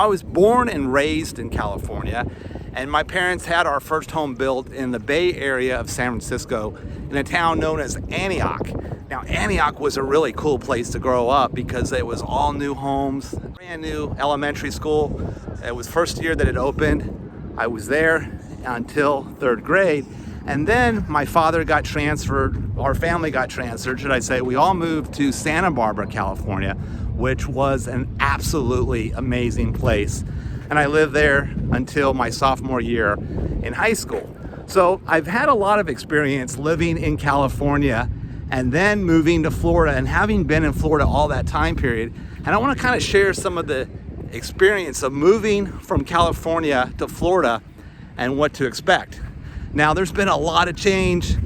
I was born and raised in California, and my parents had our first home built in the Bay Area of San Francisco in a town known as Antioch. Now, Antioch was a really cool place to grow up because it was all new homes, brand new elementary school. It was first year that it opened. I was there until third grade. And then my father got transferred, our family got transferred, should I say. We all moved to Santa Barbara, California, which was an absolutely amazing place. And I lived there until my sophomore year in high school. So I've had a lot of experience living in California and then moving to Florida and having been in Florida all that time period. And I want to kind of share some of the experience of moving from California to Florida and what to expect. Now, there's been a lot of change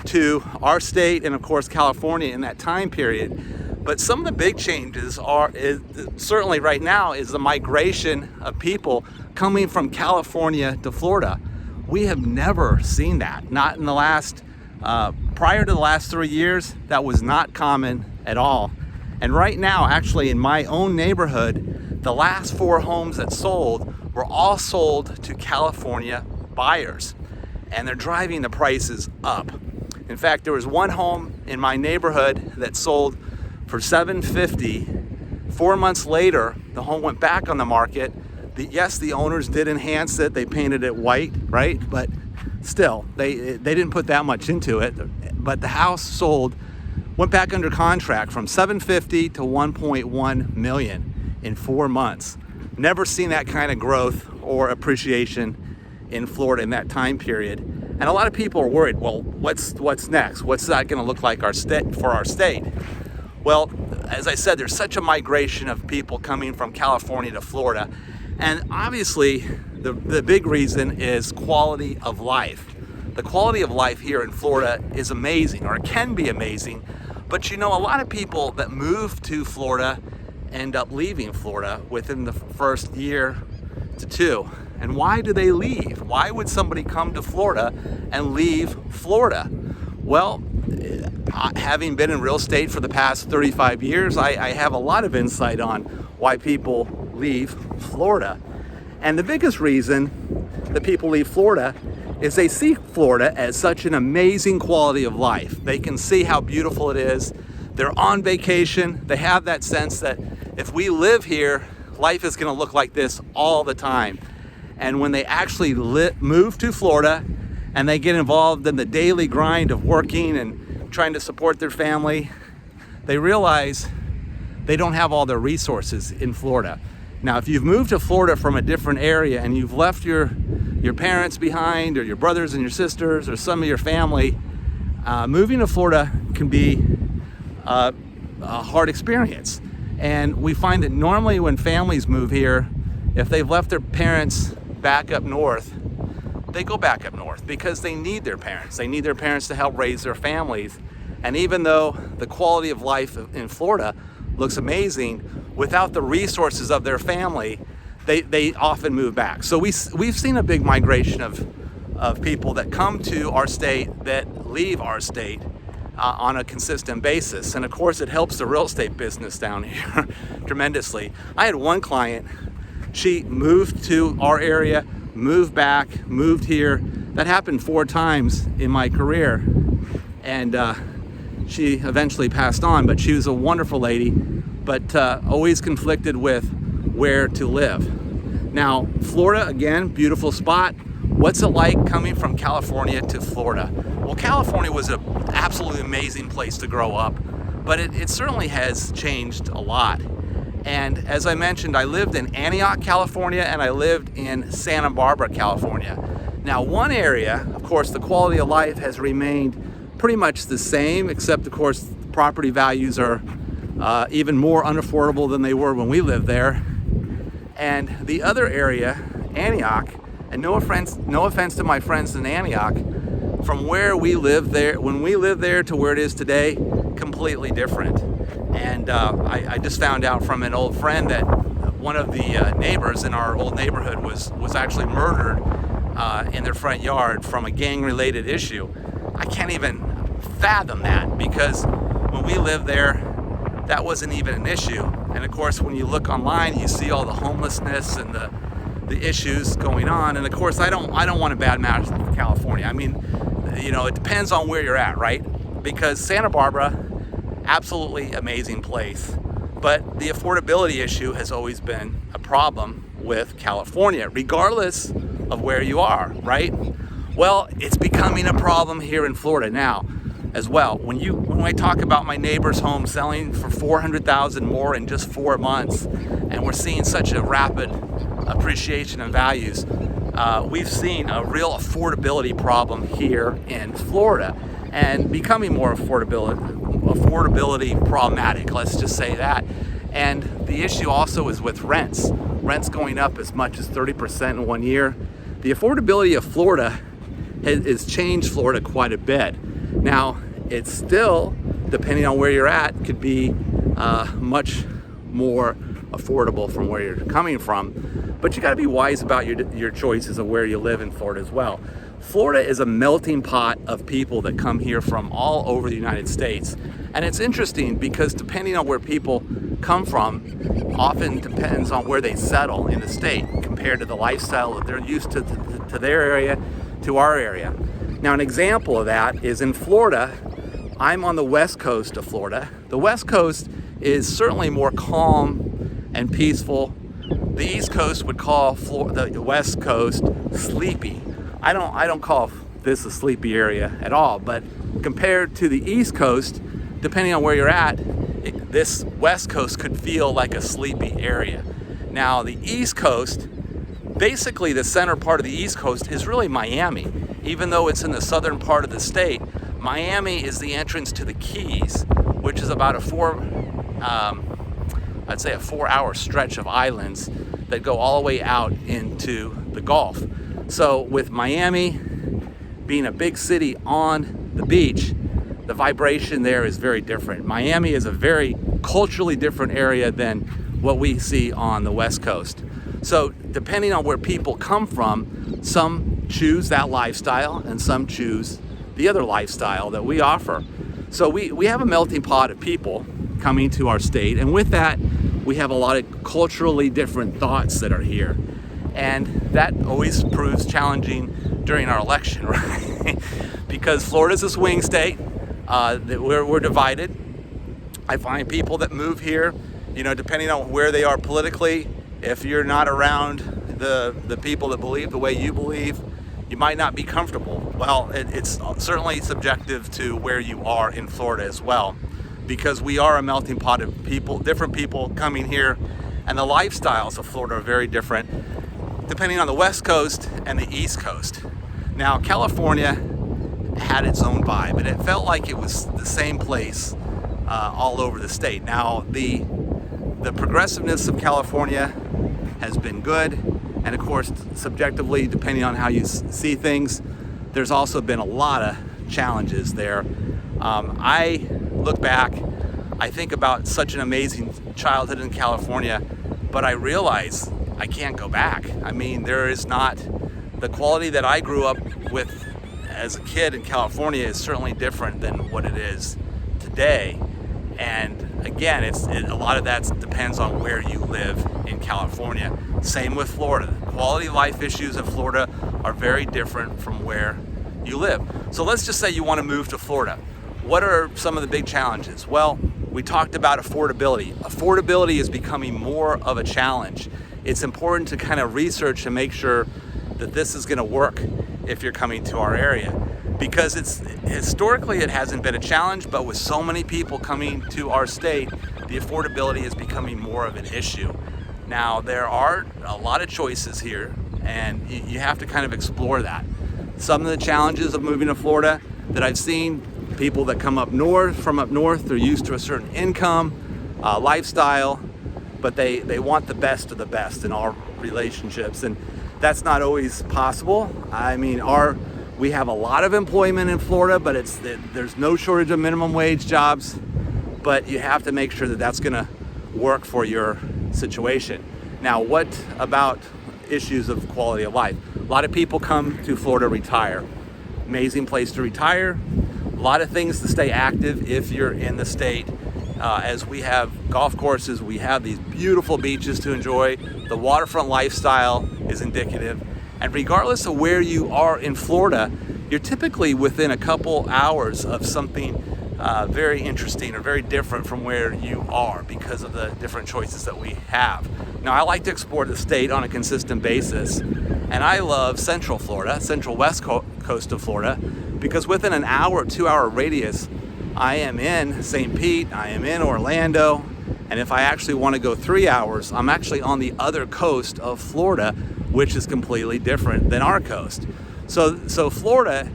to our state and of course California in that time period, but some of the big changes is certainly right now is the migration of people coming from California to Florida. We have never seen that, not in the last, prior to the last 3 years, that was not common at all. And right now, actually in my own neighborhood, the last 4 homes that sold were all sold to California buyers. And they're driving the prices up. In fact, there was one home in my neighborhood that sold for $750. 4 months later, the home went back on the market. Yes, the owners did enhance it. They painted it white, right? But still, they didn't put that much into it. But the house sold, went back under contract from $750 to $1.1 million in 4 months. Never seen that kind of growth or appreciation in Florida in that time period. And a lot of people are worried, well, what's next? What's that going to look like for our state? Well, as I said, there's such a migration of people coming from California to Florida. And obviously, the big reason is quality of life. The quality of life here in Florida is amazing, or it can be amazing. But you know, a lot of people that move to Florida end up leaving Florida within the first year to 2. And why do they leave? Why would somebody come to Florida and leave Florida? Well, having been in real estate for the past 35 years, I have a lot of insight on why people leave Florida. And the biggest reason that people leave Florida is they see Florida as such an amazing quality of life. They can see how beautiful it is. They're on vacation. They have that sense that if we live here, life is going to look like this all the time. And when they actually move to Florida and they get involved in the daily grind of working and trying to support their family, they realize they don't have all their resources in Florida. Now, if you've moved to Florida from a different area and you've left your parents behind, or your brothers and your sisters, or some of your family, moving to Florida can be a hard experience. And we find that normally when families move here, if they've left their parents back up north, they go back up north because they need their parents. They need their parents to help raise their families. And even though the quality of life in Florida looks amazing, without the resources of their family, they often move back. So we've seen a big migration of people that come to our state that leave our state on a consistent basis. And of course, it helps the real estate business down here tremendously. I had one client, she moved to our area, moved back, moved here. That happened 4 times in my career. And she eventually passed on, but she was a wonderful lady, but always conflicted with where to live. Now, Florida, again, beautiful spot. What's it like coming from California to Florida? Well, California was an absolutely amazing place to grow up, but it certainly has changed a lot. And as I mentioned, I lived in Antioch, California, and I lived in Santa Barbara, California. Now, one area, of course, the quality of life has remained pretty much the same, except, of course, property values are even more unaffordable than they were when we lived there. And the other area, Antioch, and no offense to my friends in Antioch, from where we lived there, when we lived there to where it is today, completely different. And I just found out from an old friend that one of the neighbors in our old neighborhood was actually murdered in their front yard from a gang-related issue. I can't even fathom that, because when we lived there, that wasn't even an issue. And of course, when you look online, you see all the homelessness and the issues going on. And of course, I don't want to badmouth California. I mean, it depends on where you're at, right? Because Santa Barbara, absolutely amazing place, but the affordability issue has always been a problem with California, regardless of where you are, right? Well, it's becoming a problem here in Florida now as well. When I talk about my neighbor's home selling for $400,000 more in just 4 months, and we're seeing such a rapid appreciation in values, we've seen a real affordability problem here in Florida, and becoming more affordability problematic, let's just say that. And the issue also is with rents going up as much as 30% in 1 year. The affordability of Florida has changed Florida quite a bit. Now, it's still, depending on where you're at, could be much more affordable from where you're coming from. But you got to be wise about your choices of where you live in Florida as well. Florida is a melting pot of people that come here from all over the United States. And it's interesting because depending on where people come from, often depends on where they settle in the state compared to the lifestyle that they're used to their area, to our area. Now, an example of that is in Florida. I'm on the west coast of Florida. The west coast is certainly more calm and peaceful. The East Coast would call the West Coast sleepy. I don't call this a sleepy area at all, but compared to the East Coast, depending on where you're at, this West Coast could feel like a sleepy area. Now, the East Coast, basically the center part of the East Coast is really Miami. Even though it's in the southern part of the state, Miami is the entrance to the Keys, which is about a 4-hour stretch of islands that go all the way out into the Gulf. So with Miami being a big city on the beach, the vibration there is very different. Miami is a very culturally different area than what we see on the West Coast. So depending on where people come from, some choose that lifestyle and some choose the other lifestyle that we offer. So we have a melting pot of people coming to our state, and with that, we have a lot of culturally different thoughts that are here. And that always proves challenging during our election, right? Because Florida's a swing state, we're divided. I find people that move here, depending on where they are politically, if you're not around the people that believe the way you believe, you might not be comfortable. Well, it's certainly subjective to where you are in Florida as well, because we are a melting pot of people, different people coming here, and the lifestyles of Florida are very different depending on the West Coast and the East Coast. Now, California had its own vibe, and it felt like it was the same place all over the state. Now, the progressiveness of California has been good, and of course, subjectively, depending on how you see things, there's also been a lot of challenges there. I look back, I think about such an amazing childhood in California, but I realize I can't go back. I mean, there is not the quality that I grew up with as a kid in California is certainly different than what it is today. And again, a lot of that depends on where you live in California. Same with Florida. Quality of life issues in Florida are very different from where you live. So let's just say you want to move to Florida. What are some of the big challenges? Well, we talked about affordability. Affordability is becoming more of a challenge. It's important to kind of research and make sure that this is going to work if you're coming to our area, because historically it hasn't been a challenge, but with so many people coming to our state, the affordability is becoming more of an issue. Now, there are a lot of choices here, and you have to kind of explore that. Some of the challenges of moving to Florida that I've seen, people that come from up north, they're used to a certain income, lifestyle, but they want the best of the best in all relationships, and that's not always possible. I mean, we have a lot of employment in Florida, but there's no shortage of minimum wage jobs, but you have to make sure that that's gonna work for your situation. Now, what about issues of quality of life? A lot of people come to Florida to retire. Amazing place to retire. A lot of things to stay active if you're in the state. as we have golf courses, we have these beautiful beaches to enjoy. The waterfront lifestyle is indicative. And regardless of where you are in Florida, you're typically within a couple hours of something very interesting or very different from where you are because of the different choices that we have. Now, I like to explore the state on a consistent basis, and I love Central Florida, Central West Coast of Florida, because within an hour, 2-hour radius, I am in St. Pete, I am in Orlando, and if I actually want to go 3 hours, I'm actually on the other coast of Florida, which is completely different than our coast. So Florida,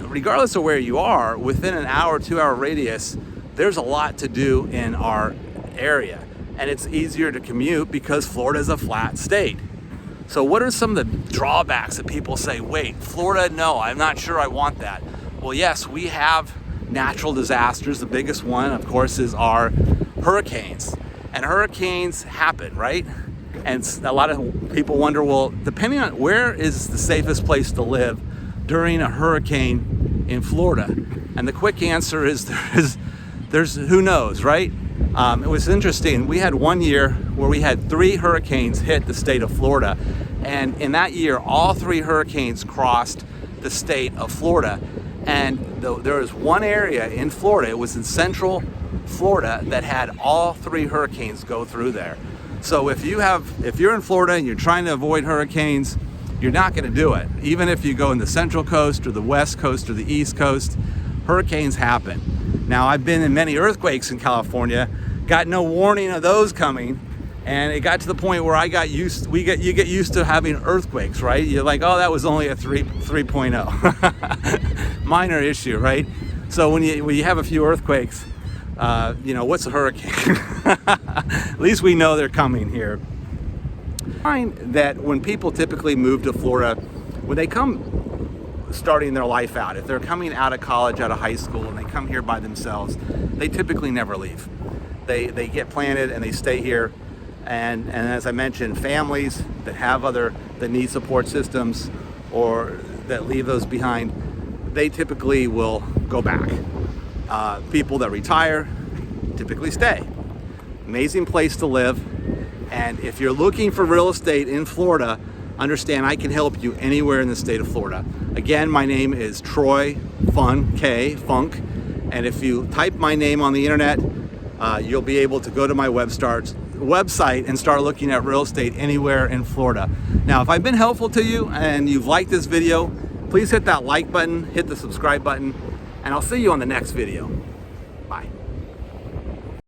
regardless of where you are, within an hour, 2-hour radius, there's a lot to do in our area. And it's easier to commute because Florida is a flat state. So what are some of the drawbacks that people say, wait, Florida, no, I'm not sure I want that? Well, yes, we have natural disasters. The biggest one, of course, is our hurricanes. And hurricanes happen, right? And a lot of people wonder, well, depending on where is the safest place to live during a hurricane in Florida? And the quick answer is there's who knows, right? It was interesting. We had one year where we had 3 hurricanes hit the state of Florida. And in that year, all 3 hurricanes crossed the state of Florida. And there was one area in Florida, it was in Central Florida, that had all 3 hurricanes go through there. So if you're in Florida and you're trying to avoid hurricanes, you're not going to do it. Even if you go in the Central Coast or the West Coast or the East Coast, hurricanes happen. Now, I've been in many earthquakes in California, got no warning of those coming, and it got to the point where you get used to having earthquakes, right? You're like, oh, that was only a 3.0. Minor issue, right? So when you have a few earthquakes, what's a hurricane? At least we know they're coming here. I find that when people typically move to Florida, when they come starting their life out, if they're coming out of college, out of high school, and they come here by themselves, they typically never leave. They get planted and they stay here. And as I mentioned, families that need support systems or that leave those behind, they typically will go back. People that retire typically stay. Amazing place to live. And if you're looking for real estate in Florida, understand I can help you anywhere in the state of Florida. Again, my name is Troy Funk. And if you type my name on the internet, you'll be able to go to my website and start looking at real estate anywhere in Florida. Now, if I've been helpful to you and you've liked this video, please hit that like button, hit the subscribe button, and I'll see you on the next video. Bye.